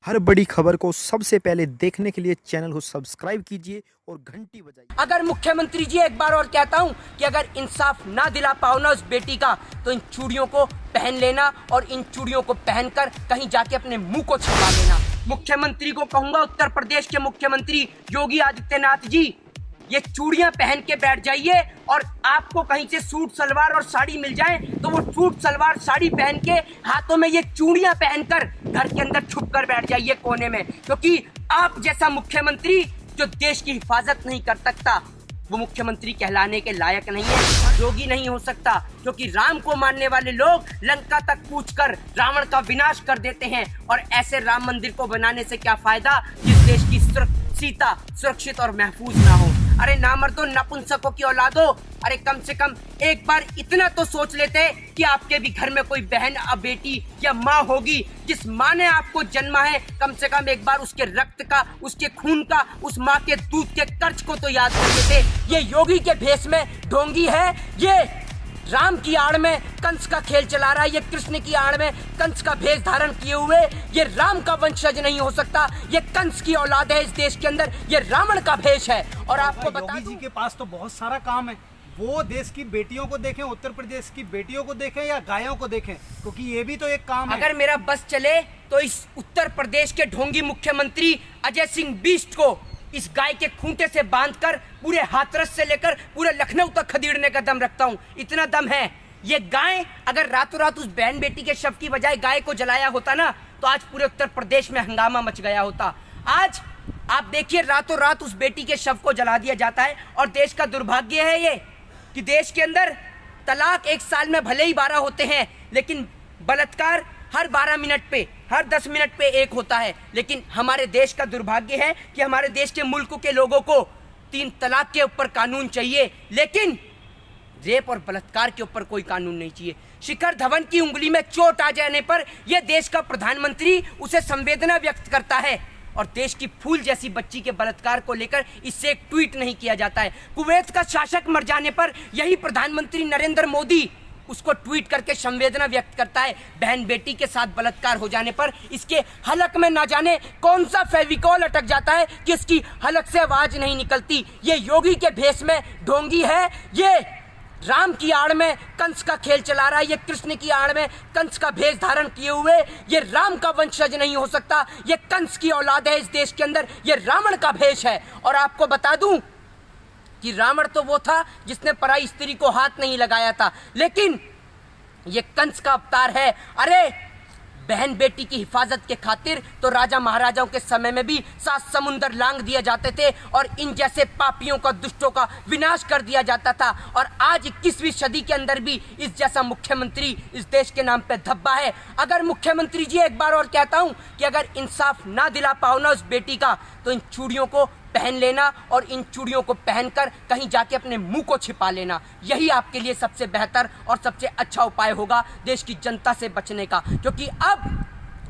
हर बड़ी खबर को सबसे पहले देखने के लिए चैनल को सब्सक्राइब कीजिए और घंटी बजाइए। अगर मुख्यमंत्री जी एक बार और कहता हूं कि अगर इंसाफ ना दिला पाओ ना उस बेटी का तो इन चूड़ियों को पहन लेना और इन चूड़ियों को पहनकर कहीं जाके अपने मुंह को छिपा लेना। मुख्यमंत्री को कहूंगा, उत्तर प्रदेश के मुख्यमंत्री योगी आदित्यनाथ जी, ये चूड़ियां पहन के बैठ जाइए और आपको कहीं से सूट सलवार और साड़ी मिल जाए तो वो सूट सलवार साड़ी पहन के हाथों में ये चूड़ियां पहनकर घर के अंदर छुप कर बैठ जाइए कोने में, क्योंकि आप जैसा मुख्यमंत्री जो देश की हिफाजत नहीं कर सकता वो मुख्यमंत्री कहलाने के लायक नहीं है, योगी नहीं हो सकता। क्योंकि राम को मानने वाले लोग लंका तक कूचकर रावण का विनाश कर देते हैं और ऐसे राम मंदिर को बनाने से क्या फायदा जिस देश की सीता सुरक्षित और महफूज ना हो। अरे नामर्दो, नपुंसकों की औलादो, अरे कम से कम एक बार इतना तो सोच लेते कि आपके भी घर में कोई बहन या बेटी या माँ होगी जिस माँ ने आपको जन्मा है। कम से कम एक बार उसके रक्त का, उसके खून का, उस माँ के दूध के कर्ज को तो याद कर लेते। ये योगी के भेष में ढोंगी है, ये राम की आड़ में कंस का खेल चला रहा है, ये कृष्ण की आड़ में कंस का भेष धारण किए हुए ये राम का वंशज नहीं हो सकता, ये कंस की औलाद है इस देश के अंदर, ये रावण का भेष है। और आपको बता योगी जी के पास तो बहुत सारा काम है, वो देश की बेटियों को देखें, उत्तर प्रदेश की बेटियों को देखें या गायों को देखें, क्योंकि ये भी तो एक काम है। अगर मेरा बस चले तो इस उत्तर प्रदेश के ढोंगी मुख्यमंत्री अजय सिंह बिष्ट को इस गाय के खूंटे से बांधकर पूरे हाथरस से लेकर पूरे लखनऊ तक खदेड़ने का दम रखता हूँ। इतना दम है। ये गाय अगर रातों रात उस बहन बेटी के शव की बजाय गाय को जलाया होता ना तो आज पूरे उत्तर प्रदेश में हंगामा मच गया होता। आज आप देखिए, रातों रात उस बेटी के शव को जला दिया जाता है। और देश का दुर्भाग्य है ये कि देश के अंदर तलाक एक साल में भले ही 12 होते हैं, लेकिन बलात्कार हर 12 मिनट पे, हर 10 मिनट पे एक होता है। लेकिन हमारे देश का दुर्भाग्य है कि हमारे देश के मुल्क के लोगों को 3 तलाक के ऊपर कानून चाहिए, लेकिन रेप और बलात्कार के ऊपर कोई कानून नहीं चाहिए। शिखर धवन की उंगली में चोट आ जाने पर यह देश का प्रधानमंत्री उसे संवेदना व्यक्त करता है और देश की फूल जैसी बच्ची के बलात्कार को लेकर इससे एक ट्वीट नहीं किया जाता है। कुवैत का शासक मर जाने पर यही प्रधानमंत्री नरेंद्र मोदी उसको ट्वीट करके संवेदना व्यक्त करता है। बहन बेटी के साथ बलात्कार हो जाने पर इसके हलक में ना जाने कौन सा फेविकॉल अटक जाता है कि इसकी हलक से आवाज नहीं निकलती। ये योगी के भेष में ढोंगी है, ये राम की आड़ में कंस का खेल चला रहा है, ये कृष्ण की आड़ में कंस का भेष धारण किए हुए ये राम का वंशज नहीं हो सकता, ये कंस की औलाद है इस देश के अंदर, ये रावण का भेष है। और आपको बता दूं कि रावण तो वो था जिसने पराई स्त्री को हाथ नहीं लगाया था, लेकिन ये कंस का अवतार है। अरे बहन बेटी की हिफाजत के खातिर तो राजा महाराजाओं के समय में भी 7 समुंदर लांग दिए जाते थे और इन जैसे पापियों का, दुष्टों का विनाश कर दिया जाता था। और आज 21वीं सदी के अंदर भी इस जैसा मुख्यमंत्री इस देश के नाम पे धब्बा है। अगर मुख्यमंत्री जी एक बार और कहता हूं कि अगर इंसाफ ना दिला पाओ ना उस बेटी का तो इन चूड़ियों को पहन लेना और इन चूड़ियों को पहनकर कहीं जाके अपने मुंह को छिपा लेना। यही आपके लिए सबसे बेहतर और सबसे अच्छा उपाय होगा देश की जनता से बचने का, क्योंकि अब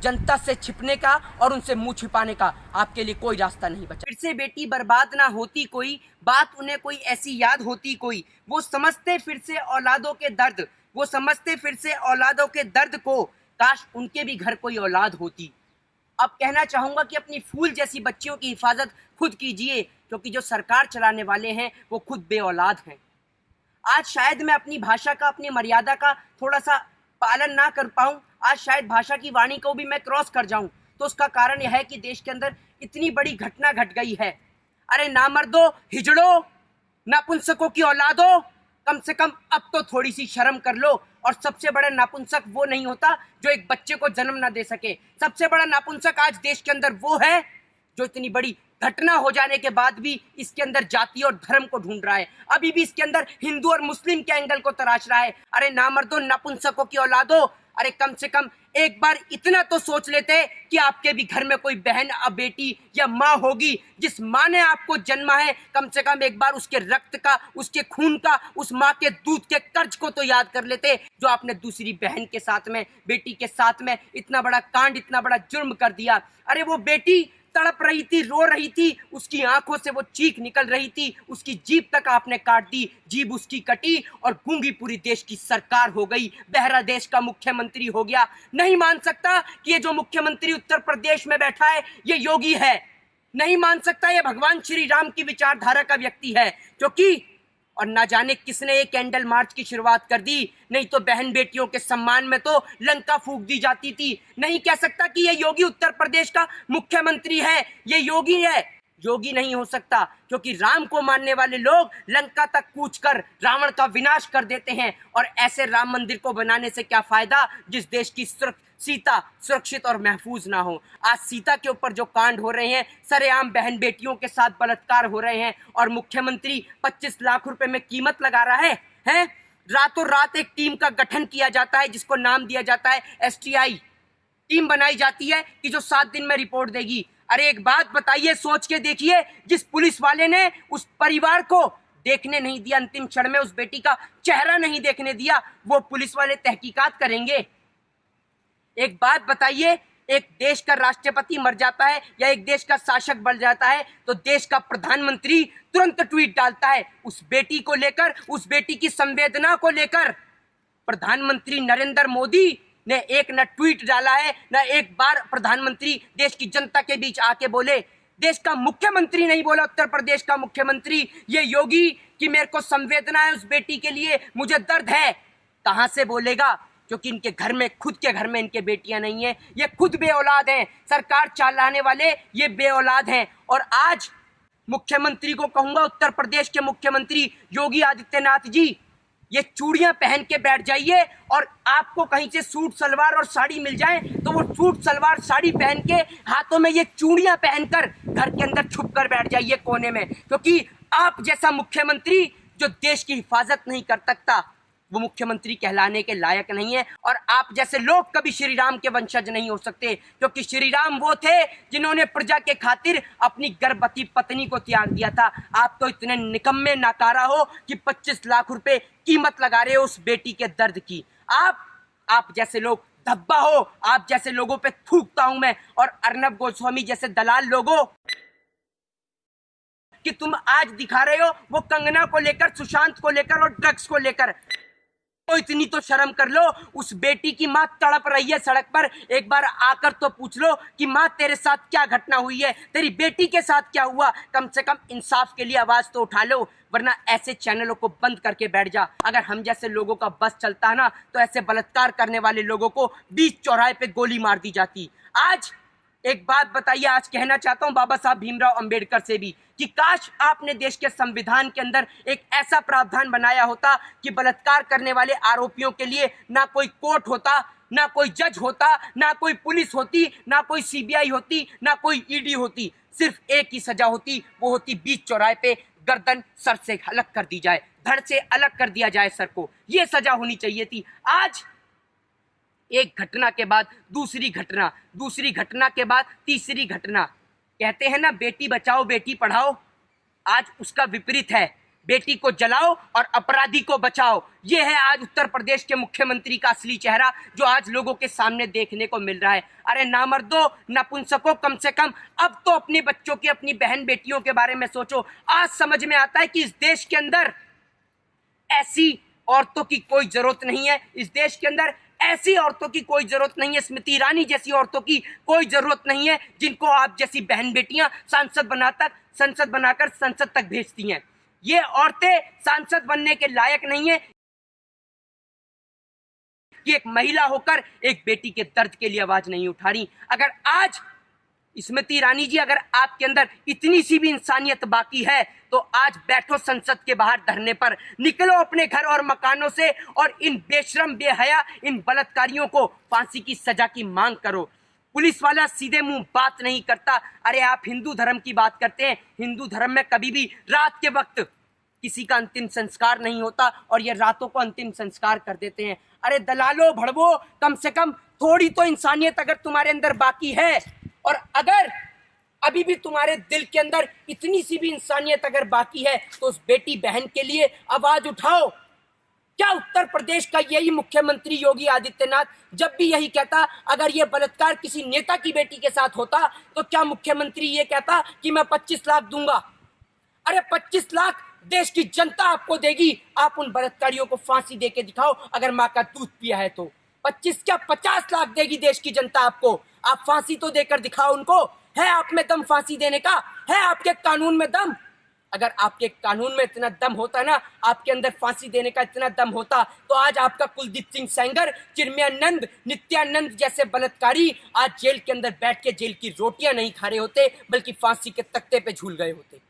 जनता से छिपने का और उनसे मुंह छिपाने का आपके लिए कोई रास्ता नहीं बचा। फिर से बेटी बर्बाद ना होती कोई बात, उन्हें कोई ऐसी याद होती कोई, वो समझते फिर से औलादों के दर्द, वो समझते फिर से औलादों के दर्द को, काश उनके भी घर कोई औलाद होती। अब कहना चाहूंगा कि अपनी फूल जैसी बच्चियों की हिफाजत खुद कीजिए, क्योंकि जो सरकार चलाने वाले हैं वो खुद बेऔलाद हैं। आज शायद मैं अपनी भाषा का, अपनी मर्यादा का थोड़ा सा पालन ना कर पाऊं, आज शायद भाषा की वाणी को भी मैं क्रॉस कर जाऊं, तो उसका कारण यह है कि देश के अंदर इतनी बड़ी घटना घट गई है। अरे नामर्दो, हिजड़ो, नपुंसकों की औलादो, कम से कम अब तो थोड़ी सी शर्म कर लो। और सबसे बड़ा नापुंसक वो नहीं होता जो एक बच्चे को जन्म ना दे सके, सबसे बड़ा नापुंसक आज देश के अंदर वो है जो इतनी बड़ी घटना हो जाने के बाद भी इसके अंदर जाति और धर्म को ढूंढ रहा है, अभी भी इसके अंदर हिंदू और मुस्लिम के एंगल को तराश रहा है। अरे नामर्दो, नपुंसकों की औलादो, अरे कम से कम एक बार इतना तो सोच लेते कि आपके भी घर में कोई बहन या बेटी या माँ होगी जिस माँ ने आपको जन्मा है। कम से कम एक बार उसके रक्त का, उसके खून का, उस माँ के दूध के कर्ज को तो याद कर लेते जो आपने दूसरी बहन के साथ में, बेटी के साथ में इतना बड़ा कांड, इतना बड़ा जुर्म कर दिया। अरे वो बेटी तड़प रही थी, रो रही थी, उसकी आंखों से वो चीख निकल रही थी, उसकी जीभ तक आपने काट दी, जीभ उसकी कटी और गूंगी पूरी देश की सरकार हो गई, बहरा देश का मुख्यमंत्री हो गया। नहीं मान सकता कि ये जो मुख्यमंत्री उत्तर प्रदेश में बैठा है ये योगी है, नहीं मान सकता ये भगवान श्री राम की विचारधारा का व्यक्ति है, क्योंकि और ना जाने किसने एक कैंडल मार्च की शुरुआत कर दी, नहीं तो बहन बेटियों के सम्मान में तो लंका फूंक दी जाती थी। नहीं कह सकता कि ये योगी उत्तर प्रदेश का मुख्यमंत्री है, ये योगी है। योगी नहीं हो सकता, क्योंकि राम को मानने वाले लोग लंका तक कूच कर रावण का विनाश कर देते हैं। और ऐसे राम मंदिर को बनाने से क्या फायदा जिस देश की सीता सुरक्षित और महफूज ना हो। आज सीता के ऊपर जो कांड हो रहे हैं, सरेआम बहन बेटियों के साथ बलात्कार हो रहे हैं, और मुख्यमंत्री 25 लाख रुपए में कीमत लगा रहा है? रातों रात एक टीम का गठन किया जाता है जिसको नाम दिया जाता है STI। टीम बनाई जाती है कि जो 7 दिन में रिपोर्ट देगी। अरे एक बात बताइए, सोच के देखिए, जिस पुलिस वाले ने उस परिवार को देखने नहीं दिया, अंतिम क्षण में उस बेटी का चेहरा नहीं देखने दिया, वो पुलिस वाले तहकीकात करेंगे? एक बात बताइए, एक देश का राष्ट्रपति मर जाता है या एक देश का शासक बन जाता है तो देश का प्रधानमंत्री तुरंत ट्वीट डालता है उस बेटी को लेकर, उस बेटी की संवेदना को लेकर। प्रधानमंत्री नरेंद्र मोदी ने एक न ट्वीट डाला है, न एक बार प्रधानमंत्री देश की जनता के बीच आके बोले। देश का मुख्यमंत्री नहीं बोला, उत्तर प्रदेश का मुख्यमंत्री, ये योगी, कि मेरे को संवेदना है उस बेटी के लिए, मुझे दर्द है। कहां से बोलेगा? क्योंकि इनके घर में, खुद के घर में इनके बेटियां नहीं हैं, ये खुद बेऔलाद हैं। सरकार चलाने वाले ये बेऔलाद हैं। और आज मुख्यमंत्री को कहूंगा, उत्तर प्रदेश के मुख्यमंत्री योगी आदित्यनाथ जी, ये चूड़ियां पहन के बैठ जाइए, और आपको कहीं से सूट सलवार और साड़ी मिल जाए तो वो सूट सलवार साड़ी पहन के हाथों में ये चूड़ियां पहनकर घर के अंदर छुप कर बैठ जाइए कोने में। क्योंकि आप जैसा मुख्यमंत्री जो देश की हिफाजत नहीं कर सकता, वो मुख्यमंत्री कहलाने के लायक नहीं है। और आप जैसे लोग कभी श्री राम के वंशज नहीं हो सकते, क्योंकि श्री राम वो थे जिन्होंने प्रजा के खातिर अपनी गर्भवती पत्नी को त्याग दिया था। आप तो इतने निकम्मे नाकारा हो कि 25 लाख रुपए कीमत लगा रहे हो उस बेटी के दर्द की। आप जैसे लोग धब्बा हो, आप जैसे लोगों पे थूकता हूं मैं, और अर्नब गोस्वामी जैसे दलाल लोगों कि तुम आज दिखा रहे हो वो कंगना को लेकर, सुशांत को लेकर और ड्रग्स को लेकर। तो इतनी तो शर्म कर लो, उस बेटी की माँ तड़प रही है सड़क पर, एक बार आकर तो पूछ लो कि माँ तेरे साथ क्या घटना हुई है, तेरी बेटी के साथ क्या हुआ। कम से कम इंसाफ के लिए आवाज तो उठा लो, वरना ऐसे चैनलों को बंद करके बैठ जा। अगर हम जैसे लोगों का बस चलता है ना, तो ऐसे बलात्कार करने वाले लोगों को बीच चौराहे पे गोली मार दी जाती। आज एक बात बताइए, आज कहना चाहता हूं बाबा साहब भीमराव अंबेडकर से भी, कि काश आपने देश के संविधान के अंदर एक ऐसा प्रावधान बनाया होता कि बलात्कार करने वाले आरोपियों के लिए ना कोई कोर्ट होता, ना कोई जज होता, ना कोई पुलिस होती, ना कोई CBI होती, ना कोई ED होती। सिर्फ एक ही सजा होती, वो होती बीच चौराहे पे गर्दन सर से अलग कर दी जाए, धड़ से अलग कर दिया जाए सर को। ये सजा होनी चाहिए थी। आज एक घटना के बाद दूसरी घटना, दूसरी घटना के बाद तीसरी घटना। कहते हैं ना, बेटी बचाओ बेटी पढ़ाओ, आज उसका विपरीत है, बेटी को जलाओ और अपराधी को बचाओ। ये है आज उत्तर प्रदेश के मुख्यमंत्री का असली चेहरा, जो आज लोगों के सामने देखने को मिल रहा है। अरे नामर्दो, नपुंसको, कम से कम अब तो अपने बच्चों की, अपनी बहन बेटियों के बारे में सोचो। आज समझ में आता है कि इस देश के अंदर ऐसी औरतों की कोई जरूरत नहीं है, इस देश के अंदर ऐसी औरतों की कोई जरूरत नहीं है, स्मृति ईरानी जैसी औरतों की कोई जरूरत नहीं है, जिनको आप जैसी बहन बेटियां सांसद बनाकर संसद तक भेजती हैं। ये औरतें सांसद बनने के लायक नहीं है कि एक महिला होकर एक बेटी के दर्द के लिए आवाज नहीं उठा रही। अगर आज स्मृति ईरानी जी, अगर आपके अंदर इतनी सी भी इंसानियत बाकी है तो आज बैठो संसद के बाहर धरने पर, निकलो अपने घर और मकानों से और इन बेशरम बेहया, इन बलात्कारियों को फांसी की सजा की मांग करो। पुलिस वाला सीधे मुंह बात नहीं करता। अरे आप हिंदू धर्म की बात करते हैं, हिंदू धर्म में कभी भी रात के वक्त किसी का अंतिम संस्कार नहीं होता और ये रातों को अंतिम संस्कार कर देते हैं। अरे दलालो भड़वो, कम से कम थोड़ी तो इंसानियत अगर तुम्हारे अंदर बाकी है, और अगर अभी भी तुम्हारे दिल के अंदर इतनी सी भी इंसानियत अगर बाकी है, तो उस बेटी बहन के लिए आवाज उठाओ। क्या उत्तर प्रदेश का यही मुख्यमंत्री योगी आदित्यनाथ जब भी यही कहता, अगर ये बलात्कार किसी नेता की बेटी के साथ होता तो क्या मुख्यमंत्री ये कहता कि मैं 25 लाख दूंगा? अरे 25 लाख देश की जनता आपको देगी, आप उन बलात्कारियों को फांसी देके दिखाओ अगर माँ का दूध पिया है तो। 25 क्या 50 लाख देगी देश की जनता आपको, आप फांसी तो देकर दिखाओ उनको। है आप में दम फांसी देने का? है आपके कानून में दम? अगर आपके कानून में इतना दम होता ना, आपके अंदर फांसी देने का इतना दम होता, तो आज आपका कुलदीप सिंह सेंगर, चिन्मयानंद, नित्यानंद जैसे बलात्कारी आज जेल के अंदर बैठ के जेल की रोटियां नहीं खा रहे होते, बल्कि फांसी के तख्ते पे झूल गए होते।